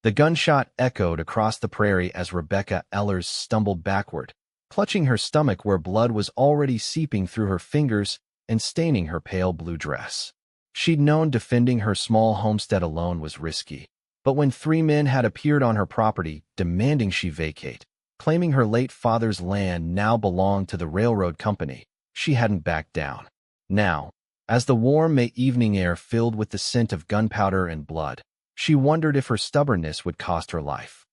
The gunshot echoed across the prairie as Rebecca Ellers stumbled backward, clutching her stomach where blood was already seeping through her fingers and staining her pale blue dress. She'd known defending her small homestead alone was risky, but when 3 men had appeared on her property demanding she vacate, claiming her late father's land now belonged to the railroad company, she hadn't backed down. Now, as the warm May evening air filled with the scent of gunpowder and blood, she wondered if her stubbornness would cost her life.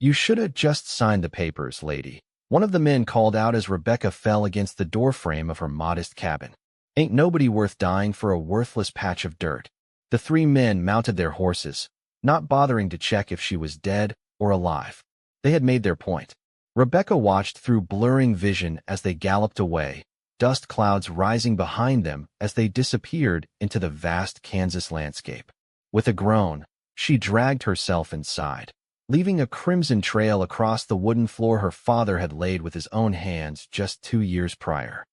"You should have just signed the papers, lady," one of the men called out as Rebecca fell against the doorframe of her modest cabin. "Ain't nobody worth dying for a worthless patch of dirt." The 3 men mounted their horses, not bothering to check if she was dead or alive. They had made their point. Rebecca watched through blurring vision as they galloped away, dust clouds rising behind them as they disappeared into the vast Kansas landscape. With a groan, she dragged herself inside, leaving a crimson trail across the wooden floor her father had laid with his own hands just 2 years prior.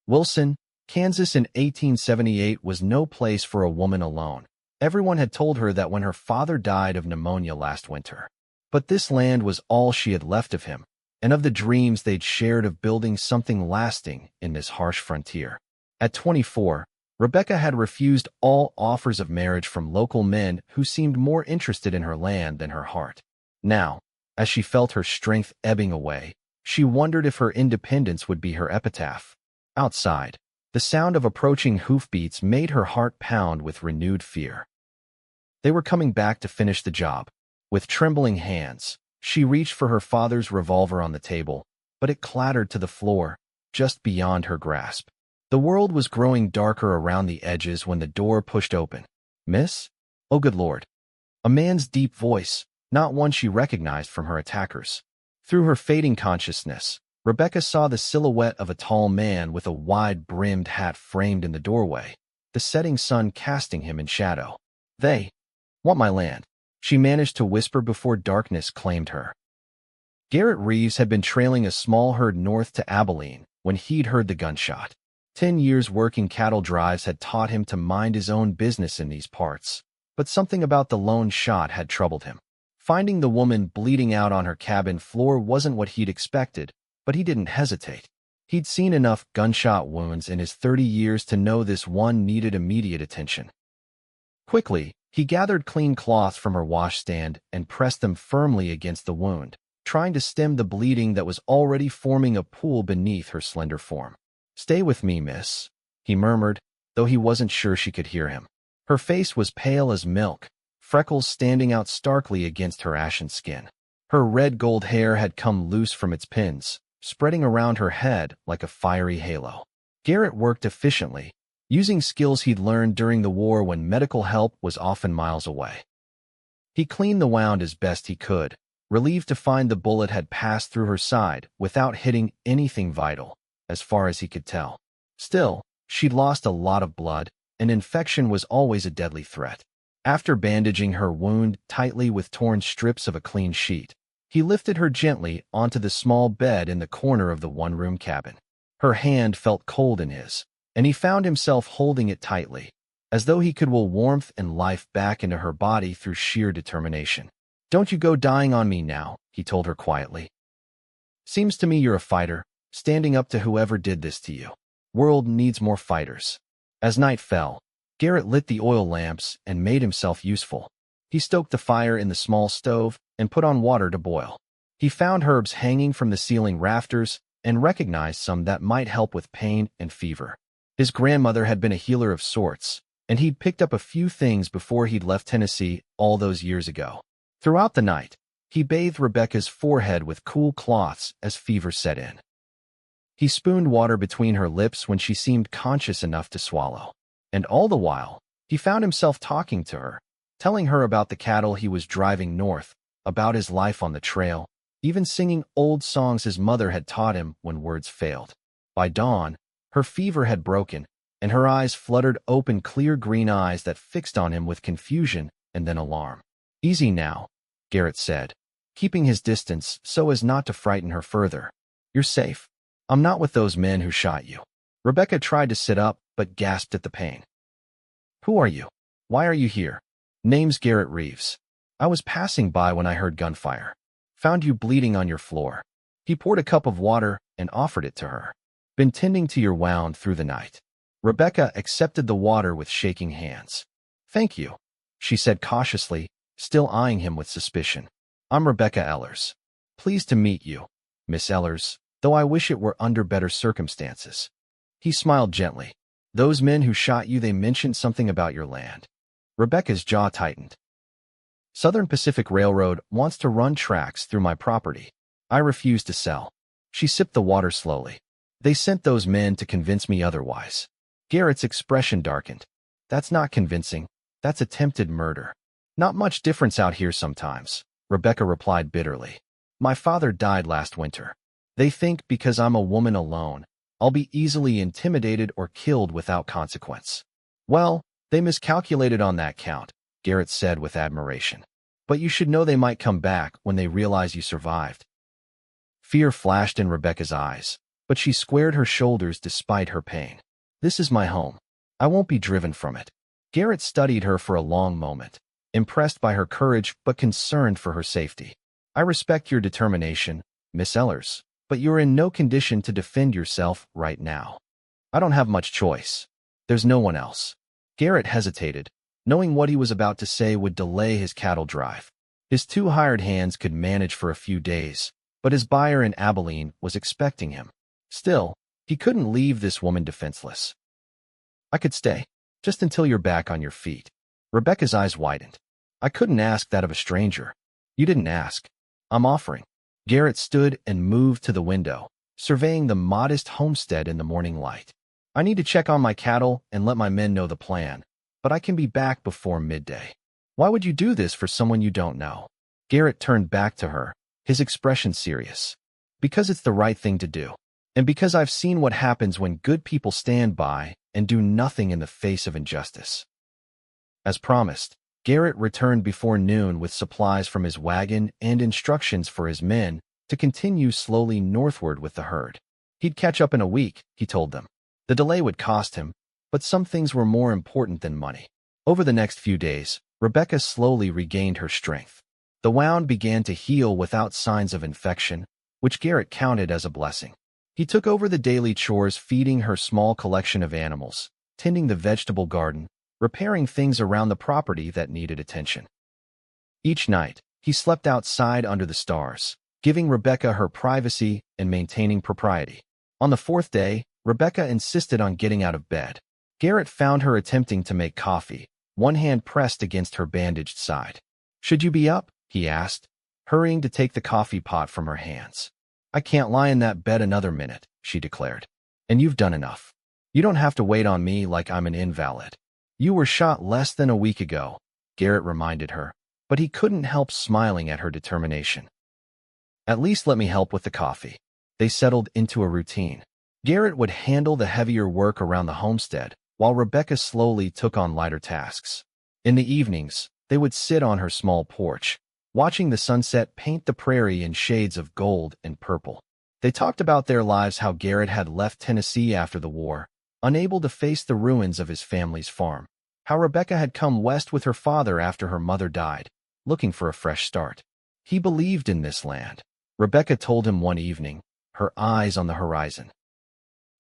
Wilson, Kansas in 1878 was no place for a woman alone. Everyone had told her that when her father died of pneumonia last winter. But this land was all she had left of him, and of the dreams they'd shared of building something lasting in this harsh frontier. At 24, Rebecca had refused all offers of marriage from local men who seemed more interested in her land than her heart. Now, as she felt her strength ebbing away, she wondered if her independence would be her epitaph. Outside, the sound of approaching hoofbeats made her heart pound with renewed fear. They were coming back to finish the job. With trembling hands, she reached for her father's revolver on the table, but it clattered to the floor, just beyond her grasp. The world was growing darker around the edges when the door pushed open. "Miss?" "Oh, good Lord." A man's deep voice, not one she recognized from her attackers. Through her fading consciousness, Rebecca saw the silhouette of a tall man with a wide-brimmed hat framed in the doorway, the setting sun casting him in shadow. "They want my land," she managed to whisper before darkness claimed her. Garrett Reeves had been trailing a small herd north to Abilene when he'd heard the gunshot. 10 years working cattle drives had taught him to mind his own business in these parts, but something about the lone shot had troubled him. Finding the woman bleeding out on her cabin floor wasn't what he'd expected, but he didn't hesitate. He'd seen enough gunshot wounds in his 30 years to know this one needed immediate attention. Quickly, he gathered clean cloths from her washstand and pressed them firmly against the wound, trying to stem the bleeding that was already forming a pool beneath her slender form. "Stay with me, miss," he murmured, though he wasn't sure she could hear him. Her face was pale as milk, freckles standing out starkly against her ashen skin. Her red-gold hair had come loose from its pins, spreading around her head like a fiery halo. Garrett worked efficiently, using skills he'd learned during the war when medical help was often miles away. He cleaned the wound as best he could, relieved to find the bullet had passed through her side without hitting anything vital, as far as he could tell. Still, she'd lost a lot of blood, and infection was always a deadly threat. After bandaging her wound tightly with torn strips of a clean sheet, he lifted her gently onto the small bed in the corner of the one-room cabin. Her hand felt cold in his, and he found himself holding it tightly, as though he could will warmth and life back into her body through sheer determination. "Don't you go dying on me now," he told her quietly. "Seems to me you're a fighter, standing up to whoever did this to you. World needs more fighters." As night fell, Garrett lit the oil lamps and made himself useful. He stoked the fire in the small stove and put on water to boil. He found herbs hanging from the ceiling rafters and recognized some that might help with pain and fever. His grandmother had been a healer of sorts, and he'd picked up a few things before he'd left Tennessee all those years ago. Throughout the night, he bathed Rebecca's forehead with cool cloths as fever set in. He spooned water between her lips when she seemed conscious enough to swallow. And all the while, he found himself talking to her, telling her about the cattle he was driving north, about his life on the trail, even singing old songs his mother had taught him when words failed. By dawn, her fever had broken, and her eyes fluttered open, clear green eyes that fixed on him with confusion and then alarm. "Easy now," Garrett said, keeping his distance so as not to frighten her further. "You're safe. I'm not with those men who shot you." Rebecca tried to sit up, but gasped at the pain. "Who are you? Why are you here?" "Name's Garrett Reeves. I was passing by when I heard gunfire. Found you bleeding on your floor. He poured a cup of water and offered it to her. Been tending to your wound through the night. Rebecca accepted the water with shaking hands. Thank you, she said cautiously, still eyeing him with suspicion. I'm Rebecca Ellers. Pleased to meet you, Miss Ellers, though I wish it were under better circumstances. He smiled gently. Those men who shot you, they mentioned something about your land. Rebecca's jaw tightened. Southern Pacific Railroad wants to run tracks through my property. I refuse to sell. She sipped the water slowly. They sent those men to convince me otherwise. Garrett's expression darkened. That's not convincing. That's attempted murder. Not much difference out here sometimes, Rebecca replied bitterly. My father died last winter. They think because I'm a woman alone, I'll be easily intimidated or killed without consequence. Well, they miscalculated on that count, Garrett said with admiration. But you should know they might come back when they realize you survived. Fear flashed in Rebecca's eyes, but she squared her shoulders despite her pain. This is my home. I won't be driven from it. Garrett studied her for a long moment, impressed by her courage but concerned for her safety. I respect your determination, Miss Ellers, but you're in no condition to defend yourself right now. I don't have much choice. There's no one else. Garrett hesitated, knowing what he was about to say would delay his cattle drive. His 2 hired hands could manage for a few days, but his buyer in Abilene was expecting him. Still, he couldn't leave this woman defenseless. I could stay, just until you're back on your feet. Rebecca's eyes widened. I couldn't ask that of a stranger. You didn't ask. I'm offering. Garrett stood and moved to the window, surveying the modest homestead in the morning light. I need to check on my cattle and let my men know the plan, but I can be back before midday. Why would you do this for someone you don't know? Garrett turned back to her, his expression serious. Because it's the right thing to do. And because I've seen what happens when good people stand by and do nothing in the face of injustice. As promised, Garrett returned before noon with supplies from his wagon and instructions for his men to continue slowly northward with the herd. He'd catch up in a week, he told them. The delay would cost him, but some things were more important than money. Over the next few days, Rebecca slowly regained her strength. The wound began to heal without signs of infection, which Garrett counted as a blessing. He took over the daily chores, feeding her small collection of animals, tending the vegetable garden, repairing things around the property that needed attention. Each night, he slept outside under the stars, giving Rebecca her privacy and maintaining propriety. On the 4th day, Rebecca insisted on getting out of bed. Garrett found her attempting to make coffee, one hand pressed against her bandaged side. Should you be up? He asked, hurrying to take the coffee pot from her hands. I can't lie in that bed another minute, she declared. And you've done enough. You don't have to wait on me like I'm an invalid. You were shot less than a week ago, Garrett reminded her, but he couldn't help smiling at her determination. At least let me help with the coffee. They settled into a routine. Garrett would handle the heavier work around the homestead, while Rebecca slowly took on lighter tasks. In the evenings, they would sit on her small porch, watching the sunset paint the prairie in shades of gold and purple. They talked about their lives, how Garrett had left Tennessee after the war, unable to face the ruins of his family's farm, how Rebecca had come west with her father after her mother died, looking for a fresh start. He believed in this land, Rebecca told him one evening, her eyes on the horizon.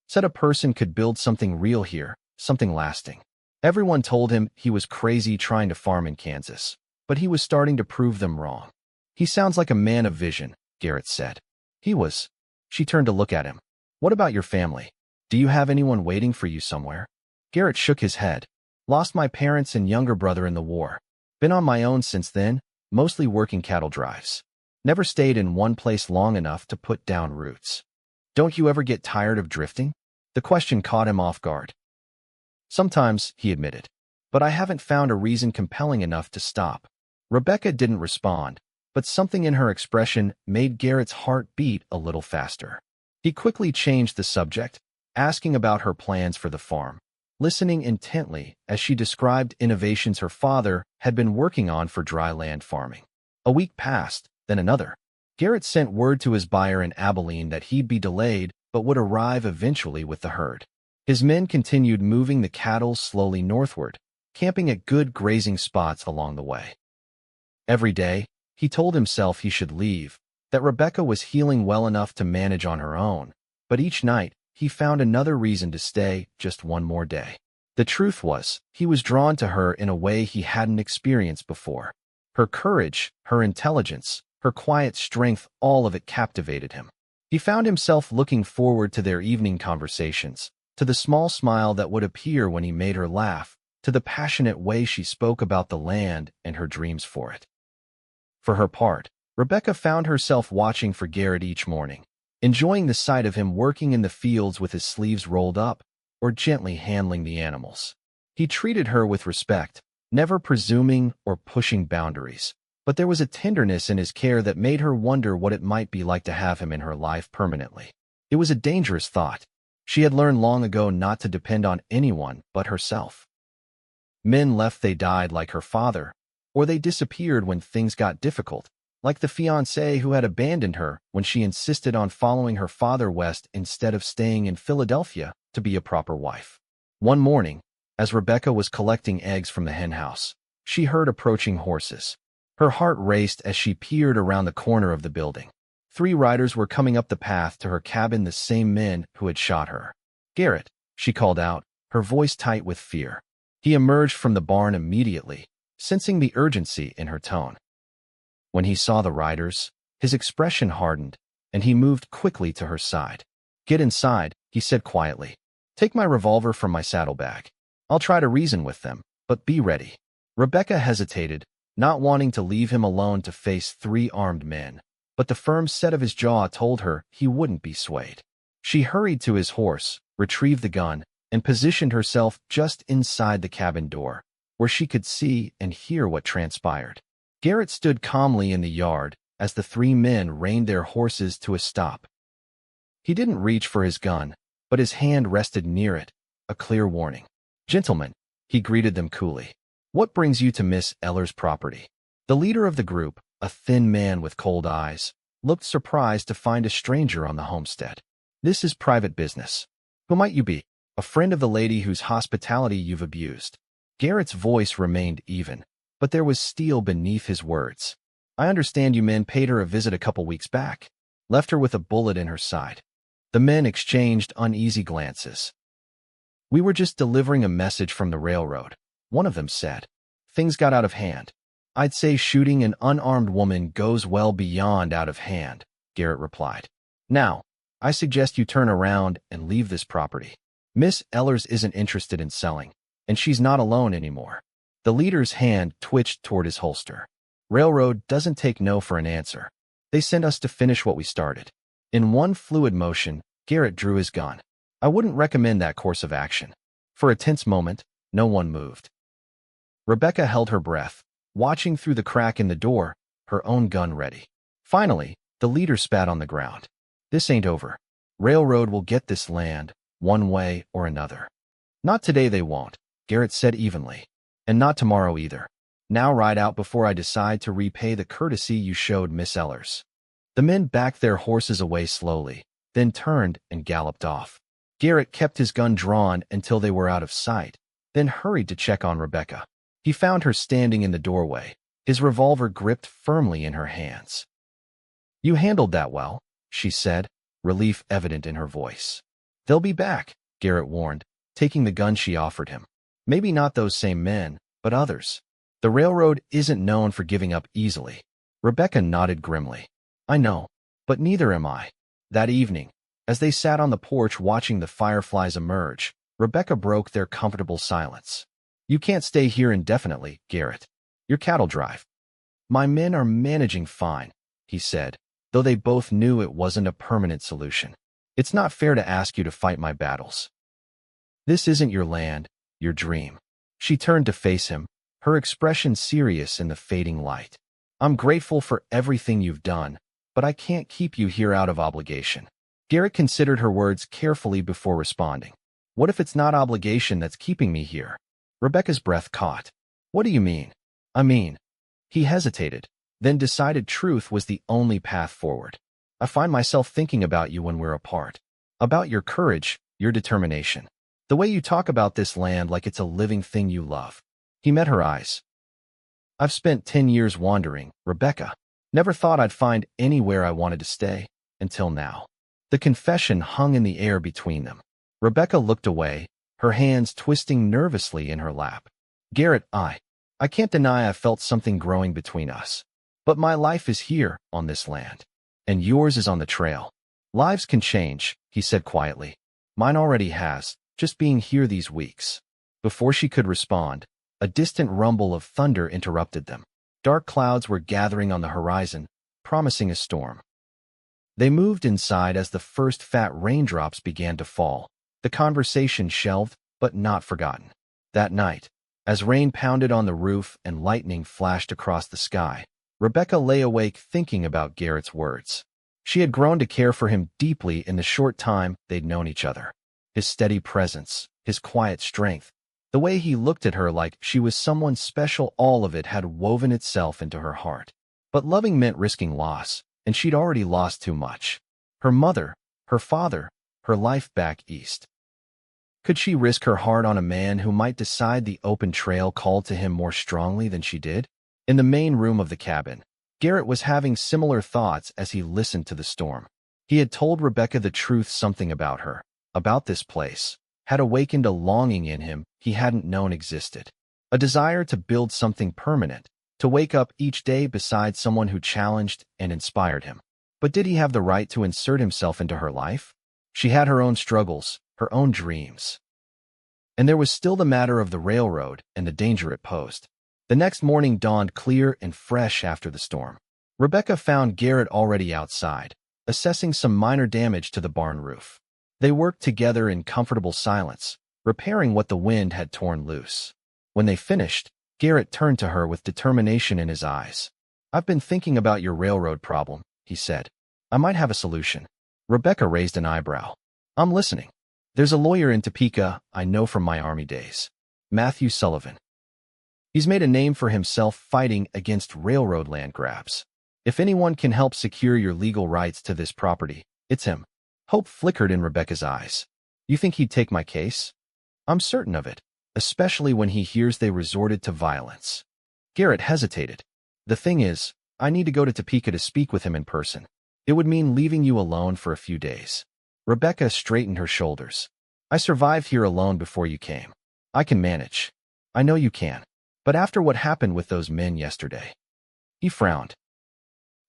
Said a person could build something real here, something lasting. Everyone told him he was crazy trying to farm in Kansas, but he was starting to prove them wrong. He sounds like a man of vision, Garrett said. He was. She turned to look at him. What about your family? Do you have anyone waiting for you somewhere? Garrett shook his head. Lost my parents and younger brother in the war. Been on my own since then, mostly working cattle drives. Never stayed in one place long enough to put down roots. Don't you ever get tired of drifting? The question caught him off guard. Sometimes, he admitted, but I haven't found a reason compelling enough to stop. Rebecca didn't respond, but something in her expression made Garrett's heart beat a little faster. He quickly changed the subject, asking about her plans for the farm, listening intently as she described innovations her father had been working on for dry land farming. A week passed, then another. Garrett sent word to his buyer in Abilene that he'd be delayed but would arrive eventually with the herd. His men continued moving the cattle slowly northward, camping at good grazing spots along the way. Every day, he told himself he should leave, that Rebecca was healing well enough to manage on her own, but each night, he found another reason to stay just one more day. The truth was, he was drawn to her in a way he hadn't experienced before. Her courage, her intelligence, her quiet strength, all of it captivated him. He found himself looking forward to their evening conversations, to the small smile that would appear when he made her laugh, to the passionate way she spoke about the land and her dreams for it. For her part, Rebecca found herself watching for Garrett each morning, enjoying the sight of him working in the fields with his sleeves rolled up, or gently handling the animals. He treated her with respect, never presuming or pushing boundaries, but there was a tenderness in his care that made her wonder what it might be like to have him in her life permanently. It was a dangerous thought. She had learned long ago not to depend on anyone but herself. Men left, they died like her father, or they disappeared when things got difficult, like the fiancé who had abandoned her when she insisted on following her father west instead of staying in Philadelphia to be a proper wife. One morning, as Rebecca was collecting eggs from the henhouse, she heard approaching horses. Her heart raced as she peered around the corner of the building. 3 riders were coming up the path to her cabin, the same men who had shot her. "Garrett," she called out, her voice tight with fear. He emerged from the barn immediately, sensing the urgency in her tone. When he saw the riders, his expression hardened, and he moved quickly to her side. "Get inside," he said quietly. "Take my revolver from my saddlebag. I'll try to reason with them, but be ready." Rebecca hesitated, not wanting to leave him alone to face 3 armed men, but the firm set of his jaw told her he wouldn't be swayed. She hurried to his horse, retrieved the gun, and positioned herself just inside the cabin door, where she could see and hear what transpired. Garrett stood calmly in the yard as the 3 men reined their horses to a stop. He didn't reach for his gun, but his hand rested near it, a clear warning. "Gentlemen," he greeted them coolly. "What brings you to Miss Ellers' property?" The leader of the group, a thin man with cold eyes, looked surprised to find a stranger on the homestead. "This is private business. Who might you be?" "A friend of the lady whose hospitality you've abused." Garrett's voice remained even, but there was steel beneath his words. "I understand you men paid her a visit a couple weeks back. Left her with a bullet in her side." The men exchanged uneasy glances. "We were just delivering a message from the railroad," one of them said. "Things got out of hand." "I'd say shooting an unarmed woman goes well beyond out of hand," Garrett replied. "Now, I suggest you turn around and leave this property. Miss Ellers isn't interested in selling, and she's not alone anymore." The leader's hand twitched toward his holster. "Railroad doesn't take no for an answer. They sent us to finish what we started." In one fluid motion, Garrett drew his gun. "I wouldn't recommend that course of action." For a tense moment, no one moved. Rebecca held her breath, watching through the crack in the door, her own gun ready. Finally, the leader spat on the ground. "This ain't over. Railroad will get this land, one way or another." "Not today they won't," Garrett said evenly. "And not tomorrow either. Now ride out before I decide to repay the courtesy you showed Miss Ellers." The men backed their horses away slowly, then turned and galloped off. Garrett kept his gun drawn until they were out of sight, then hurried to check on Rebecca. He found her standing in the doorway, his revolver gripped firmly in her hands. "You handled that well," she said, relief evident in her voice. "They'll be back," Garrett warned, taking the gun she offered him. "Maybe not those same men, but others. The railroad isn't known for giving up easily." Rebecca nodded grimly. "I know, but neither am I." That evening, as they sat on the porch watching the fireflies emerge, Rebecca broke their comfortable silence. "You can't stay here indefinitely, Garrett. Your cattle drive." "My men are managing fine," he said, though they both knew it wasn't a permanent solution. "It's not fair to ask you to fight my battles. This isn't your land, your dream." She turned to face him, her expression serious in the fading light. "I'm grateful for everything you've done, but I can't keep you here out of obligation." Garrett considered her words carefully before responding. "What if it's not obligation that's keeping me here?" Rebecca's breath caught. "What do you mean?" "I mean..." He hesitated, then decided truth was the only path forward. "I find myself thinking about you when we're apart. About your courage, your determination. The way you talk about this land like it's a living thing you love." He met her eyes. I've spent 10 years wandering, Rebecca. Never thought I'd find anywhere I wanted to stay, until now. The confession hung in the air between them. Rebecca looked away, her hands twisting nervously in her lap. Garrett, I can't deny I felt something growing between us. But my life is here, on this land. And yours is on the trail. Lives can change, he said quietly. Mine already has, just being here these weeks. Before she could respond, a distant rumble of thunder interrupted them. Dark clouds were gathering on the horizon, promising a storm. They moved inside as the first fat raindrops began to fall. The conversation shelved, but not forgotten. That night, as rain pounded on the roof and lightning flashed across the sky, Rebecca lay awake thinking about Garrett's words. She had grown to care for him deeply in the short time they'd known each other. His steady presence, his quiet strength, the way he looked at her like she was someone special, all of it had woven itself into her heart. But loving meant risking loss, and she'd already lost too much. Her mother, her father, her life back east. Could she risk her heart on a man who might decide the open trail called to him more strongly than she did? In the main room of the cabin, Garrett was having similar thoughts as he listened to the storm. He had told Rebecca the truth, something about her, about this place, had awakened a longing in him he hadn't known existed. A desire to build something permanent, to wake up each day beside someone who challenged and inspired him. But did he have the right to insert himself into her life? She had her own struggles, her own dreams. And there was still the matter of the railroad and the danger it posed. The next morning dawned clear and fresh after the storm. Rebecca found Garrett already outside, assessing some minor damage to the barn roof. They worked together in comfortable silence, repairing what the wind had torn loose. When they finished, Garrett turned to her with determination in his eyes. I've been thinking about your railroad problem, he said. I might have a solution. Rebecca raised an eyebrow. I'm listening. There's a lawyer in Topeka I know from my Army days. Matthew Sullivan. He's made a name for himself fighting against railroad land grabs. If anyone can help secure your legal rights to this property, it's him. Hope flickered in Rebecca's eyes. You think he'd take my case? I'm certain of it, especially when he hears they resorted to violence. Garrett hesitated. The thing is, I need to go to Topeka to speak with him in person. It would mean leaving you alone for a few days. Rebecca straightened her shoulders. I survived here alone before you came. I can manage. I know you can. But after what happened with those men yesterday. He frowned.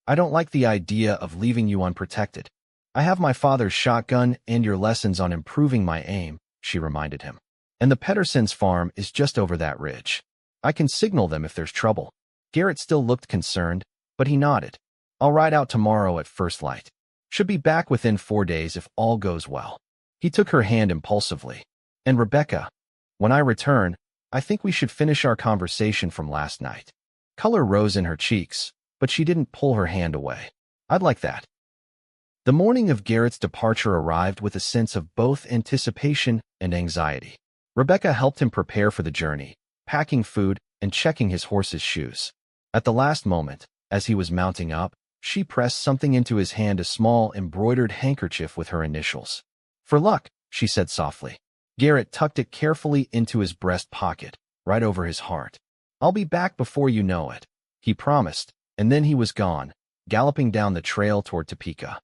I don't like the idea of leaving you unprotected. I have my father's shotgun and your lessons on improving my aim, she reminded him. And the Pedersen's farm is just over that ridge. I can signal them if there's trouble. Garrett still looked concerned, but he nodded. I'll ride out tomorrow at first light. Should be back within 4 days if all goes well. He took her hand impulsively. And Rebecca, when I return, I think we should finish our conversation from last night. Color rose in her cheeks, but she didn't pull her hand away. I'd like that. The morning of Garrett's departure arrived with a sense of both anticipation and anxiety. Rebecca helped him prepare for the journey, packing food and checking his horse's shoes. At the last moment, as he was mounting up, she pressed something into his hand, a small embroidered handkerchief with her initials. For luck, she said softly. Garrett tucked it carefully into his breast pocket, right over his heart. I'll be back before you know it, he promised, and then he was gone, galloping down the trail toward Topeka.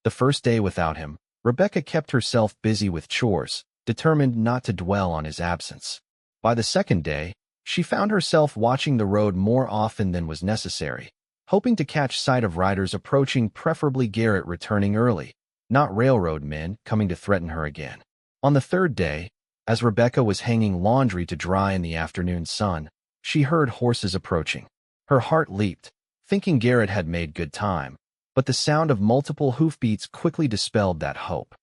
The first day without him, Rebecca kept herself busy with chores, determined not to dwell on his absence. By the second day, she found herself watching the road more often than was necessary, hoping to catch sight of riders approaching, preferably Garrett returning early, not railroad men coming to threaten her again. On the third day, as Rebecca was hanging laundry to dry in the afternoon sun, she heard horses approaching. Her heart leaped, thinking Garrett had made good time, but the sound of multiple hoofbeats quickly dispelled that hope.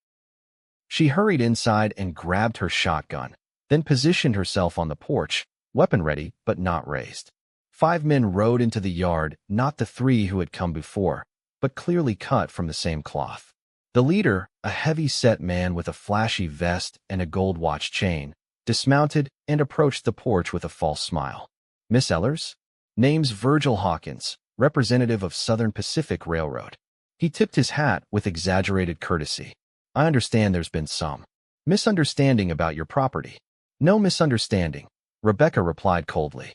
She hurried inside and grabbed her shotgun, then positioned herself on the porch, weapon ready but not raised. 5 men rode into the yard, not the 3 who had come before, but clearly cut from the same cloth. The leader, a heavy-set man with a flashy vest and a gold watch chain, dismounted and approached the porch with a false smile. Miss Ellers? Name's Virgil Hawkins, representative of Southern Pacific Railroad. He tipped his hat with exaggerated courtesy. I understand there's been some misunderstanding about your property. No misunderstanding, Rebecca replied coldly.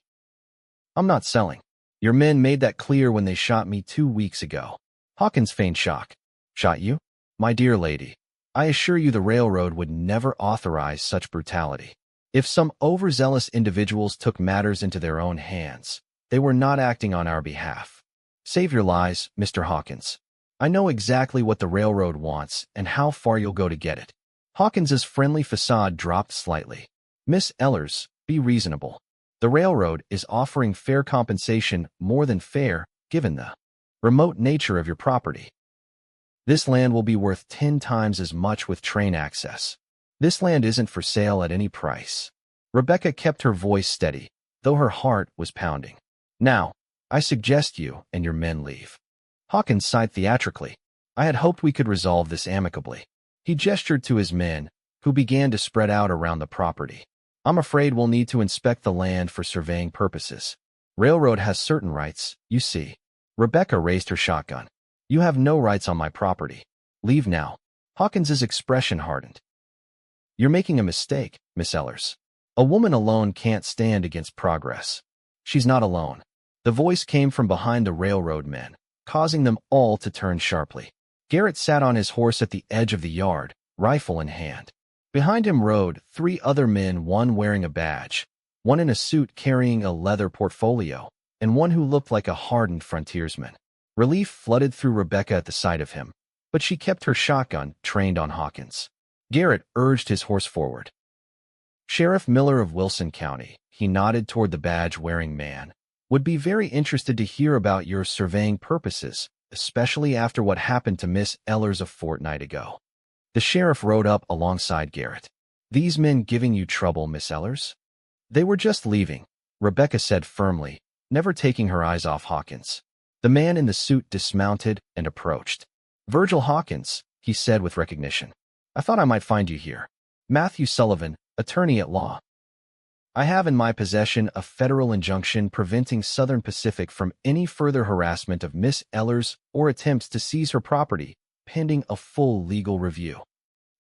I'm not selling. Your men made that clear when they shot me 2 weeks ago. Hawkins feigned shock. Shot you? My dear lady, I assure you the railroad would never authorize such brutality. If some overzealous individuals took matters into their own hands, they were not acting on our behalf. Save your lies, Mr. Hawkins. I know exactly what the railroad wants and how far you'll go to get it. Hawkins's friendly facade dropped slightly. Miss Ellers, be reasonable. The railroad is offering fair compensation, more than fair, given the remote nature of your property. This land will be worth 10 times as much with train access. This land isn't for sale at any price. Rebecca kept her voice steady, though her heart was pounding. Now, I suggest you and your men leave. Hawkins sighed theatrically. I had hoped we could resolve this amicably. He gestured to his men, who began to spread out around the property. I'm afraid we'll need to inspect the land for surveying purposes. Railroad has certain rights, you see. Rebecca raised her shotgun. You have no rights on my property. Leave now. Hawkins's expression hardened. You're making a mistake, Miss Ellers. A woman alone can't stand against progress. She's not alone. The voice came from behind the railroad men, causing them all to turn sharply. Garrett sat on his horse at the edge of the yard, rifle in hand. Behind him rode 3 other men, one wearing a badge, one in a suit carrying a leather portfolio, and one who looked like a hardened frontiersman. Relief flooded through Rebecca at the sight of him, but she kept her shotgun trained on Hawkins. Garrett urged his horse forward. Sheriff Miller of Wilson County, he nodded toward the badge-wearing man, would be very interested to hear about your surveying purposes, especially after what happened to Miss Ellers a fortnight ago. The sheriff rode up alongside Garrett. These men giving you trouble, Miss Ellers? They were just leaving, Rebecca said firmly, never taking her eyes off Hawkins. The man in the suit dismounted and approached. Virgil Hawkins, he said with recognition. I thought I might find you here. Matthew Sullivan, attorney at law. I have in my possession a federal injunction preventing Southern Pacific from any further harassment of Miss Ellers or attempts to seize her property, pending a full legal review.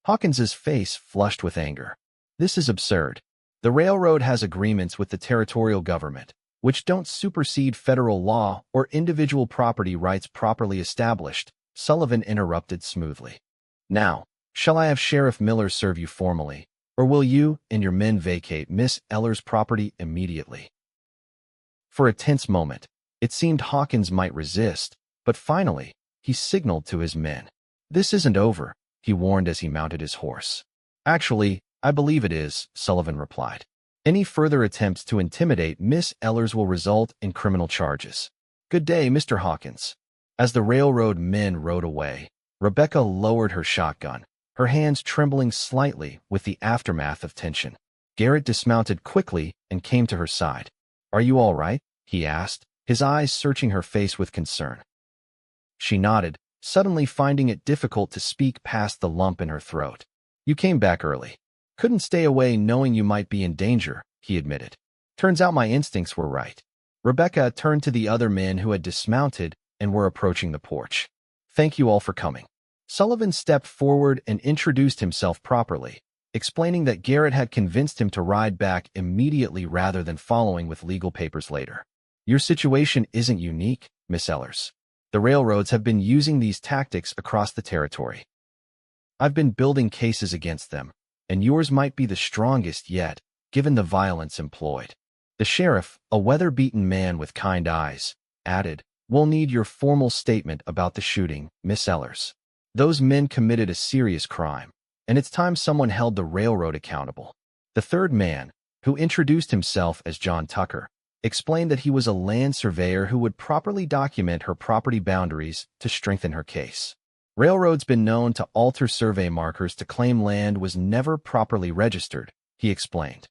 Hawkins's face flushed with anger. This is absurd. The railroad has agreements with the territorial government, which don't supersede federal law or individual property rights properly established, Sullivan interrupted smoothly. Now, shall I have Sheriff Miller serve you formally, or will you and your men vacate Miss Ellers' property immediately? For a tense moment, it seemed Hawkins might resist, but finally, he signaled to his men. This isn't over, he warned as he mounted his horse. Actually, I believe it is, Sullivan replied. Any further attempts to intimidate Miss Ellers will result in criminal charges. Good day, Mr. Hawkins. As the railroad men rode away, Rebecca lowered her shotgun, her hands trembling slightly with the aftermath of tension. Garrett dismounted quickly and came to her side. Are you all right? He asked, his eyes searching her face with concern. She nodded, suddenly finding it difficult to speak past the lump in her throat. You came back early. Couldn't stay away knowing you might be in danger, he admitted. Turns out my instincts were right. Rebecca turned to the other men who had dismounted and were approaching the porch. Thank you all for coming. Sullivan stepped forward and introduced himself properly, explaining that Garrett had convinced him to ride back immediately rather than following with legal papers later. Your situation isn't unique, Miss Ellers. The railroads have been using these tactics across the territory. I've been building cases against them, and yours might be the strongest yet, given the violence employed. The sheriff, a weather-beaten man with kind eyes, added, We'll need your formal statement about the shooting, Miss Ellers. Those men committed a serious crime, and it's time someone held the railroad accountable. The third man, who introduced himself as John Tucker, explained that he was a land surveyor who would properly document her property boundaries to strengthen her case. Railroads been known to alter survey markers to claim land was never properly registered, he explained.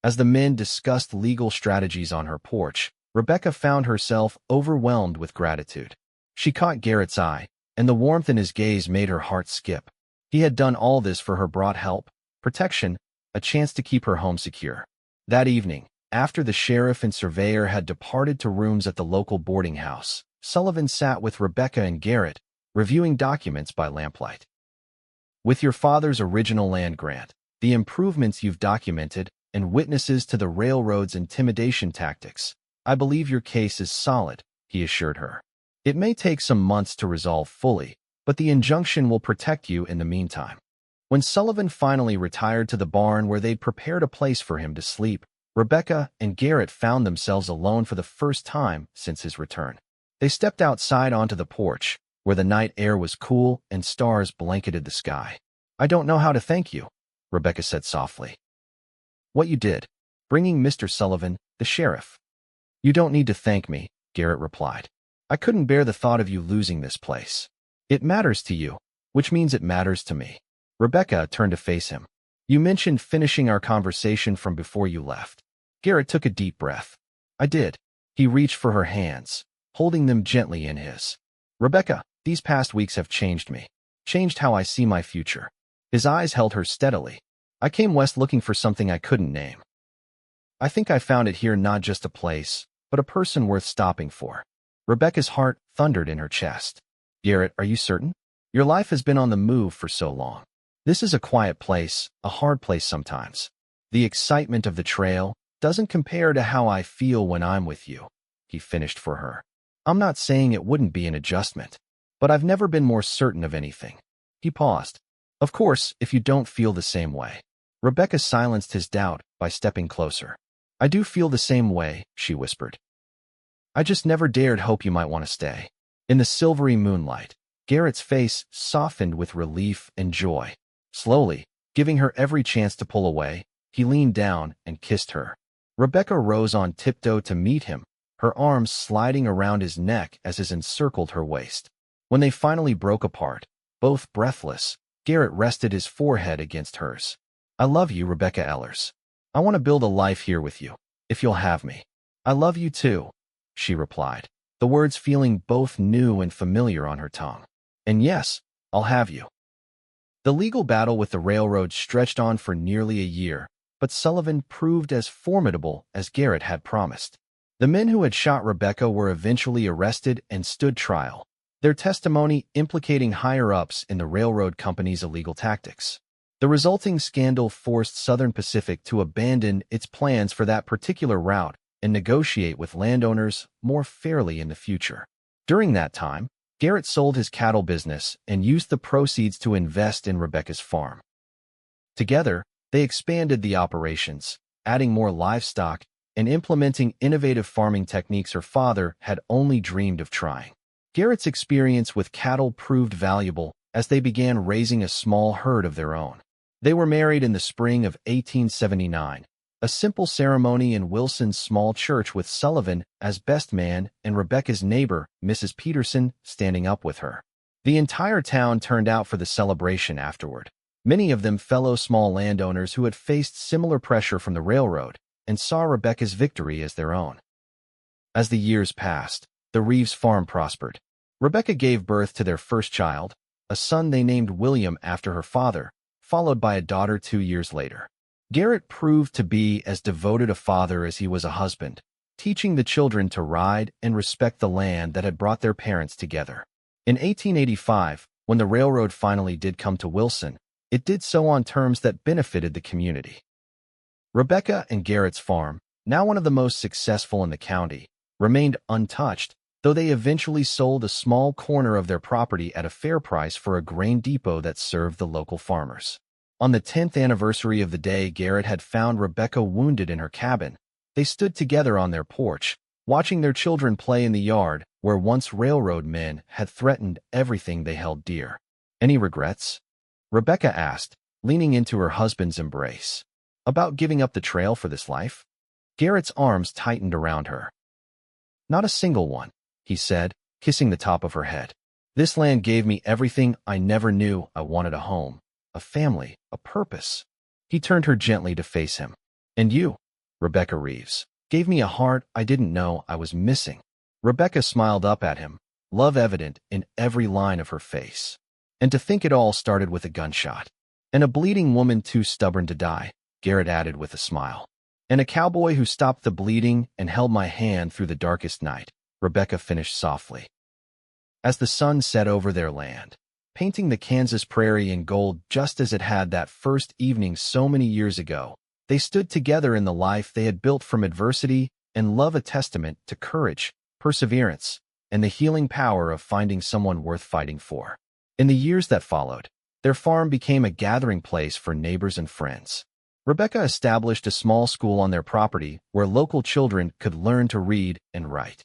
As the men discussed legal strategies on her porch, Rebecca found herself overwhelmed with gratitude. She caught Garrett's eye, and the warmth in his gaze made her heart skip. He had done all this for her, brought help, protection, a chance to keep her home secure. That evening, after the sheriff and surveyor had departed to rooms at the local boarding house, Sullivan sat with Rebecca and Garrett, reviewing documents by lamplight. With your father's original land grant, the improvements you've documented, and witnesses to the railroad's intimidation tactics, I believe your case is solid, he assured her. It may take some months to resolve fully, but the injunction will protect you in the meantime. When Sullivan finally retired to the barn where they'd prepared a place for him to sleep, Rebecca and Garrett found themselves alone for the first time since his return. They stepped outside onto the porch, where the night air was cool and stars blanketed the sky. I don't know how to thank you, Rebecca said softly. What you did, bringing Mr. Sullivan, the sheriff. You don't need to thank me, Garrett replied. I couldn't bear the thought of you losing this place. It matters to you, which means it matters to me. Rebecca turned to face him. You mentioned finishing our conversation from before you left. Garrett took a deep breath. I did. He reached for her hands, holding them gently in his. Rebecca, these past weeks have changed me. Changed how I see my future. His eyes held her steadily. I came west looking for something I couldn't name. I think I found it here, not just a place, but a person worth stopping for. Rebecca's heart thundered in her chest. Garrett, are you certain? Your life has been on the move for so long. This is a quiet place, a hard place sometimes. The excitement of the trail doesn't compare to how I feel when I'm with you, he finished for her. I'm not saying it wouldn't be an adjustment, but I've never been more certain of anything. He paused. Of course, if you don't feel the same way. Rebecca silenced his doubt by stepping closer. I do feel the same way, she whispered. I just never dared hope you might want to stay. In the silvery moonlight, Garrett's face softened with relief and joy. Slowly, giving her every chance to pull away, he leaned down and kissed her. Rebecca rose on tiptoe to meet him, her arms sliding around his neck as his encircled her waist. When they finally broke apart, both breathless, Garrett rested his forehead against hers. I love you, Rebecca Ellers. I want to build a life here with you, if you'll have me. I love you too, she replied, the words feeling both new and familiar on her tongue. And yes, I'll have you. The legal battle with the railroad stretched on for nearly a year, but Sullivan proved as formidable as Garrett had promised. The men who had shot Rebecca were eventually arrested and stood trial, their testimony implicating higher-ups in the railroad company's illegal tactics. The resulting scandal forced Southern Pacific to abandon its plans for that particular route and negotiate with landowners more fairly in the future. During that time, Garrett sold his cattle business and used the proceeds to invest in Rebecca's farm. Together, they expanded the operations, adding more livestock and implementing innovative farming techniques her father had only dreamed of trying. Garrett's experience with cattle proved valuable as they began raising a small herd of their own. They were married in the spring of 1879, a simple ceremony in Wilson's small church with Sullivan as best man and Rebecca's neighbor, Mrs. Peterson, standing up with her. The entire town turned out for the celebration afterward, many of them fellow small landowners who had faced similar pressure from the railroad and saw Rebecca's victory as their own. As the years passed, the Reeves farm prospered. Rebecca gave birth to their first child, a son they named William after her father, followed by a daughter 2 years later. Garrett proved to be as devoted a father as he was a husband, teaching the children to ride and respect the land that had brought their parents together. In 1885, when the railroad finally did come to Wilson, it did so on terms that benefited the community. Rebecca and Garrett's farm, now one of the most successful in the county, remained untouched, though they eventually sold a small corner of their property at a fair price for a grain depot that served the local farmers. On the 10th anniversary of the day Garrett had found Rebecca wounded in her cabin, they stood together on their porch, watching their children play in the yard where once railroad men had threatened everything they held dear. Any regrets? Rebecca asked, leaning into her husband's embrace. About giving up the trail for this life? Garrett's arms tightened around her. Not a single one, he said, kissing the top of her head. This land gave me everything I never knew I wanted: a home, a family, a purpose. He turned her gently to face him. And you, Rebecca Reeves, gave me a heart I didn't know I was missing. Rebecca smiled up at him, love evident in every line of her face. And to think it all started with a gunshot. And a bleeding woman too stubborn to die, Garrett added with a smile. And a cowboy who stopped the bleeding and held my hand through the darkest night, Rebecca finished softly. As the sun set over their land, painting the Kansas prairie in gold just as it had that first evening so many years ago, they stood together in the life they had built from adversity and love a testament to courage, perseverance, and the healing power of finding someone worth fighting for. In the years that followed, their farm became a gathering place for neighbors and friends. Rebecca established a small school on their property where local children could learn to read and write.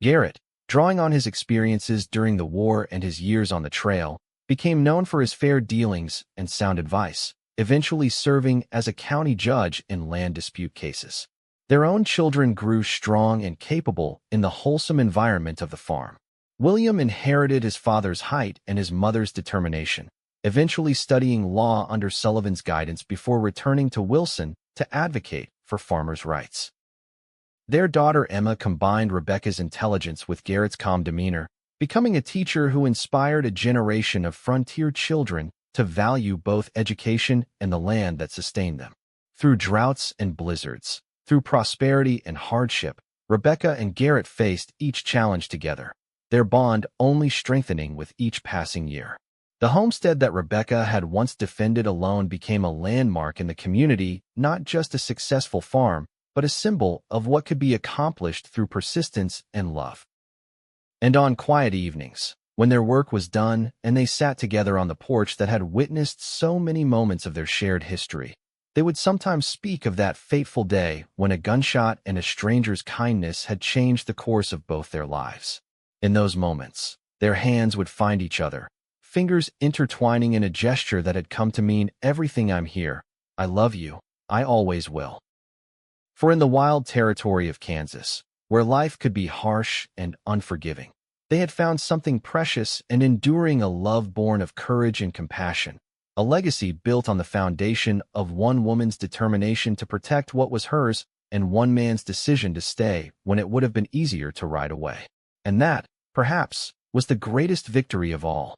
Garrett, drawing on his experiences during the war and his years on the trail, became known for his fair dealings and sound advice, eventually serving as a county judge in land dispute cases. Their own children grew strong and capable in the wholesome environment of the farm. William inherited his father's height and his mother's determination, eventually studying law under Sullivan's guidance before returning to Wilson to advocate for farmers' rights. Their daughter Emma combined Rebecca's intelligence with Garrett's calm demeanor, becoming a teacher who inspired a generation of frontier children to value both education and the land that sustained them. Through droughts and blizzards, through prosperity and hardship, Rebecca and Garrett faced each challenge together, their bond only strengthening with each passing year. The homestead that Rebecca had once defended alone became a landmark in the community, not just a successful farm, but a symbol of what could be accomplished through persistence and love. And on quiet evenings, when their work was done and they sat together on the porch that had witnessed so many moments of their shared history, they would sometimes speak of that fateful day when a gunshot and a stranger's kindness had changed the course of both their lives. In those moments, their hands would find each other, fingers intertwining in a gesture that had come to mean everything. I'm here, I love you, I always will. For in the wild territory of Kansas, where life could be harsh and unforgiving, they had found something precious and enduring, a love born of courage and compassion, a legacy built on the foundation of one woman's determination to protect what was hers and one man's decision to stay when it would have been easier to ride away. And that, perhaps, was the greatest victory of all.